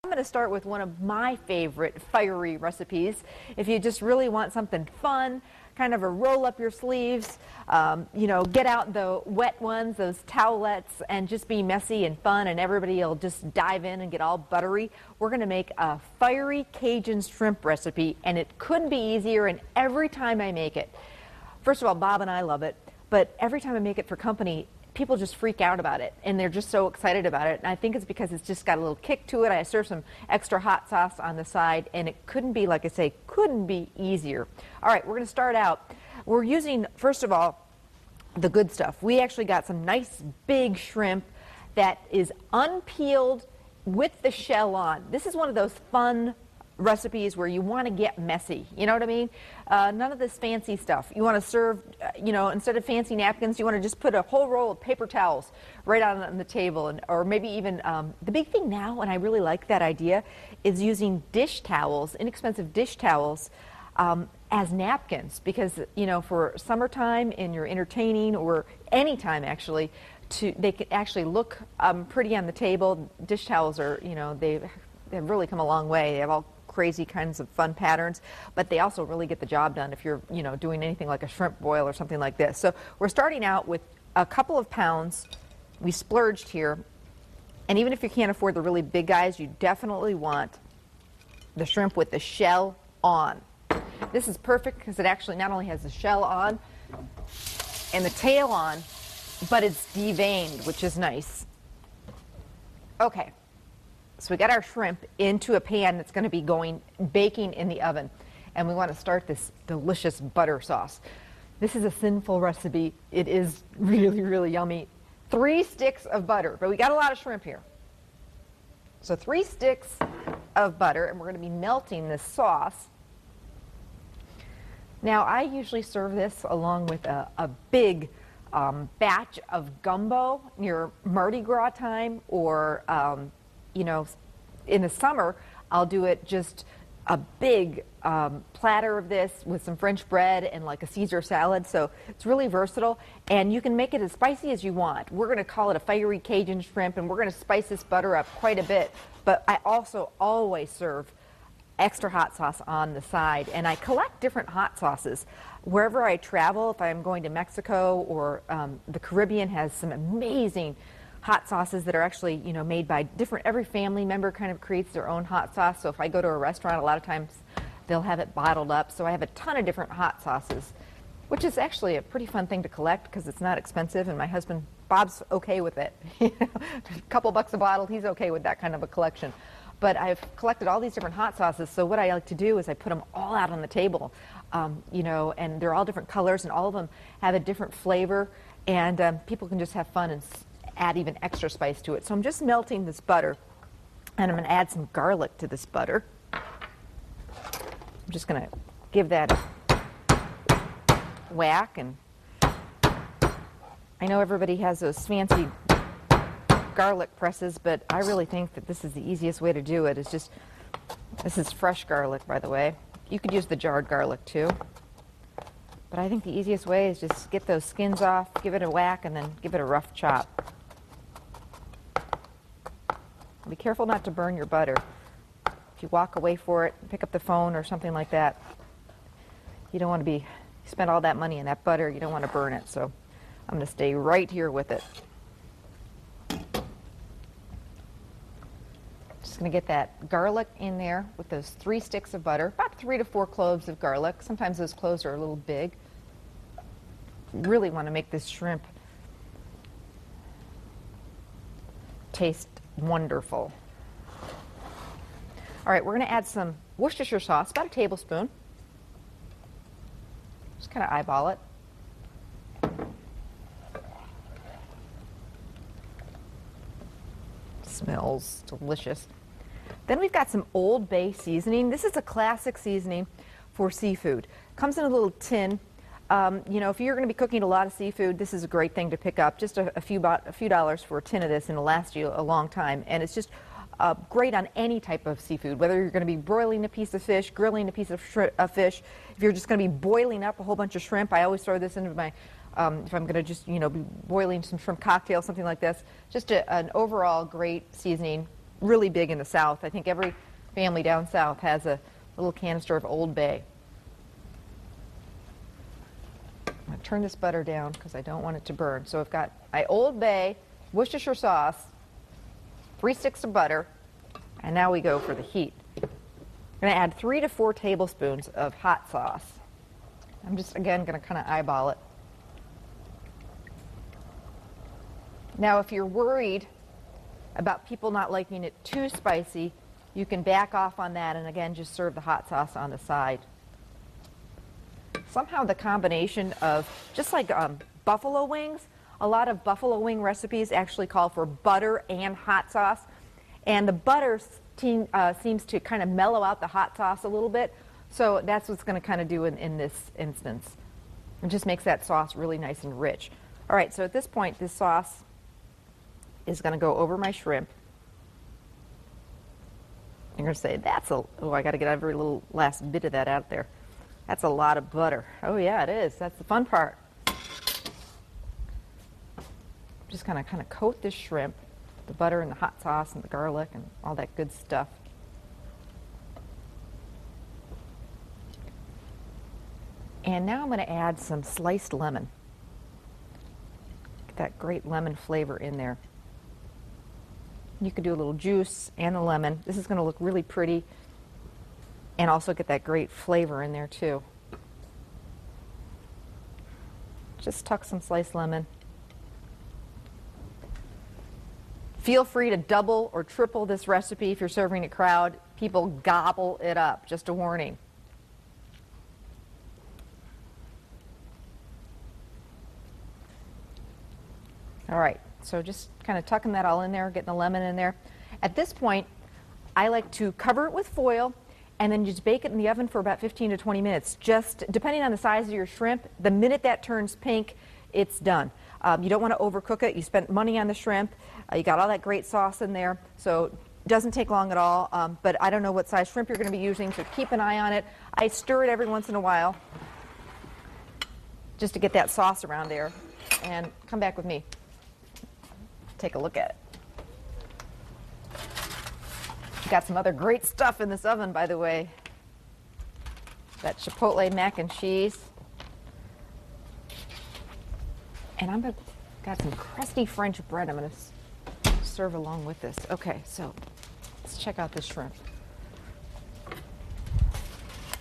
I'm going to start with one of my favorite fiery recipes. If you just really want something fun, kind of a roll up your sleeves, get out the wet ones, those towelettes, and just be messy and fun, and everybody will just dive in and get all buttery. We're going to make a fiery Cajun shrimp recipe, and it couldn't be easier, and every time I make it, first of all, Bob and I love it, but every time I make it for company, people just freak out about it, and they're just so excited about it. And I think it's because it's just got a little kick to it. I serve some extra hot sauce on the side, and it couldn't be, like I say, couldn't be easier. All right, we're going to start out. We're using, first of all, the good stuff. We actually got some nice big shrimp that is unpeeled with the shell on. This is one of those fun recipes where you want to get messy, you know what I mean? None of this fancy stuff. You want to serve, instead of fancy napkins, you want to just put a whole roll of paper towels right out on the table, and or maybe even the big thing now, and I really like that idea, is using dish towels, inexpensive dish towels, as napkins, because for summertime and you're entertaining, or anytime actually, they can actually look pretty on the table. Dish towels are, they've really come a long way. They have all crazy kinds of fun patterns, but they also really get the job done if you're doing anything like a shrimp boil or something like this. So we're starting out with a couple of pounds. We splurged here, and even if you can't afford the really big guys, you definitely want the shrimp with the shell on. This is perfect because it actually not only has the shell on and the tail on, but it's deveined, which is nice. Okay. So we got our shrimp into a pan that's going to be baking in the oven, and we want to start this delicious butter sauce. This is a sinful recipe. It is really, really yummy. 3 sticks of butter, but we got a lot of shrimp here. So 3 sticks of butter, and we're going to be melting this sauce. Now, I usually serve this along with a big batch of gumbo near Mardi Gras time, or in the summer, I'll do it just a big platter of this with some French bread and like a Caesar salad. So it's really versatile, and you can make it as spicy as you want. We're going to call it a fiery Cajun shrimp, and we're going to spice this butter up quite a bit. But I also always serve extra hot sauce on the side, and I collect different hot sauces. Wherever I travel, if I'm going to Mexico or the Caribbean has some amazing hot sauces that are actually, made by every family member kind of creates their own hot sauce. So if I go to a restaurant, a lot of times they'll have it bottled up. So I have a ton of different hot sauces, which is actually a pretty fun thing to collect because it's not expensive, and my husband, Bob's okay with it. A couple bucks a bottle, he's okay with that kind of a collection. But I've collected all these different hot sauces, so what I like to do is I put them all out on the table, and they're all different colors, and all of them have a different flavor, and people can just have fun and add even extra spice to it. So I'm just melting this butter, and I'm going to add some garlic to this butter. I'm just going to give that a whack, and I know everybody has those fancy garlic presses, but I really think that this is the easiest way to do it. This is fresh garlic, by the way. You could use the jarred garlic too, but I think the easiest way is just get those skins off, give it a whack, and then give it a rough chop. Be careful not to burn your butter. If you walk away for it, pick up the phone or something like that, you don't want to be, you spend all that money in that butter, you don't want to burn it. So I'm going to stay right here with it. Just going to get that garlic in there with those 3 sticks of butter, about 3 to 4 cloves of garlic. Sometimes those cloves are a little big. Really want to make this shrimp taste wonderful. All right, we're going to add some Worcestershire sauce, about a tablespoon. Just kind of eyeball it. Smells delicious. Then we've got some Old Bay seasoning. This is a classic seasoning for seafood. Comes in a little tin. If you're going to be cooking a lot of seafood, this is a great thing to pick up. Just a few dollars for a tin of this, and it'll last you a long time. And it's just great on any type of seafood, whether you're going to be broiling a piece of fish, grilling a piece of fish. If you're just going to be boiling up a whole bunch of shrimp, I always throw this into my, if I'm going to just, be boiling some shrimp cocktail, something like this. Just an overall great seasoning. really big in the South. I think every family down south has a little canister of Old Bay. I'm going to turn this butter down because I don't want it to burn. So I've got my Old Bay, Worcestershire sauce, 3 sticks of butter, and now we go for the heat. I'm going to add 3 to 4 tablespoons of hot sauce. I'm just, again, going to kind of eyeball it. Now, if you're worried about people not liking it too spicy, you can back off on that and, again, just serve the hot sauce on the side. Somehow the combination of, just like buffalo wings, a lot of buffalo wing recipes actually call for butter and hot sauce. And the butter seems to kind of mellow out the hot sauce a little bit. So that's what's going to kind of do in this instance. It just makes that sauce really nice and rich. All right, so at this point, this sauce is going to go over my shrimp. You're going to say, oh, I got to get every little last bit of that out there. That's a lot of butter. Oh, yeah, it is. That's the fun part. Just kind of coat this shrimp, the butter and the hot sauce and the garlic and all that good stuff. And now I'm going to add some sliced lemon. Get that great lemon flavor in there. You could do a little juice and the lemon. This is going to look really pretty and also get that great flavor in there too. Just tuck some sliced lemon. Feel free to double or triple this recipe if you're serving a crowd. People gobble it up, just a warning. All right, so just kind of tucking that all in there, getting the lemon in there. At this point, I like to cover it with foil and then just bake it in the oven for about 15 to 20 minutes. Just depending on the size of your shrimp, the minute that turns pink, it's done. You don't want to overcook it. You spent money on the shrimp. You got all that great sauce in there, so it doesn't take long at all. But I don't know what size shrimp you're going to be using, so keep an eye on it. I stir it every once in a while just to get that sauce around there. And come back with me. Take a look at it. Got some other great stuff in this oven, by the way. That chipotle mac and cheese. And I've got some crusty French bread I'm going to serve along with this. Okay, so let's check out this shrimp.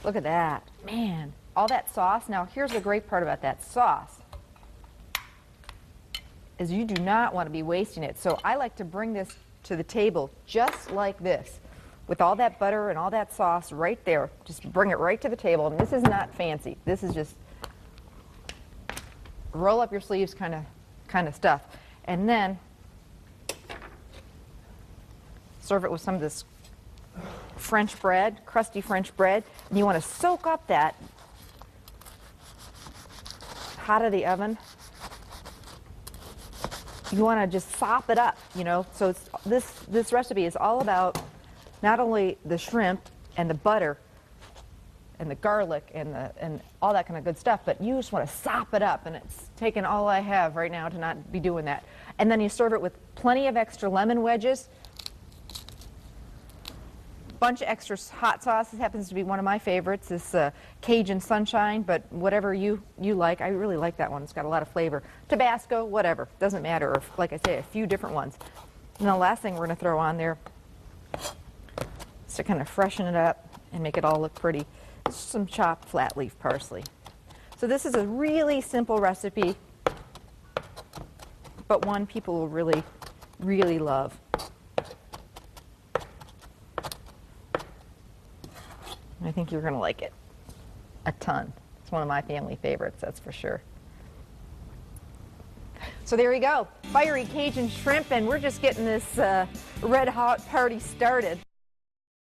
Look at that. Man, all that sauce. Now, here's the great part about that sauce is you do not want to be wasting it. So I like to bring this to the table just like this, with all that butter and all that sauce right there. Just bring it right to the table. And this is not fancy. This is just roll up your sleeves kind of stuff. And then serve it with some of this French bread, crusty French bread. And you want to soak up that hot of the oven. You want to just sop it up, you know. So this recipe is all about not only the shrimp and the butter and the garlic and all that kind of good stuff, but you just want to sop it up, and it's taken all I have right now to not be doing that. And then you serve it with plenty of extra lemon wedges, bunch of extra hot sauce. This happens to be one of my favorites, this Cajun Sunshine, but whatever you like. I really like that one. It's got a lot of flavor. Tabasco, whatever, doesn't matter. Or, like I say, a few different ones. And the last thing we're going to throw on there is to kind of freshen it up and make it all look pretty. Some chopped flat leaf parsley. So this is a really simple recipe, but one people will really, really love. I think you're going to like it a ton. It's one of my family favorites, that's for sure. So there you go, fiery Cajun shrimp, and we're just getting this red hot party started.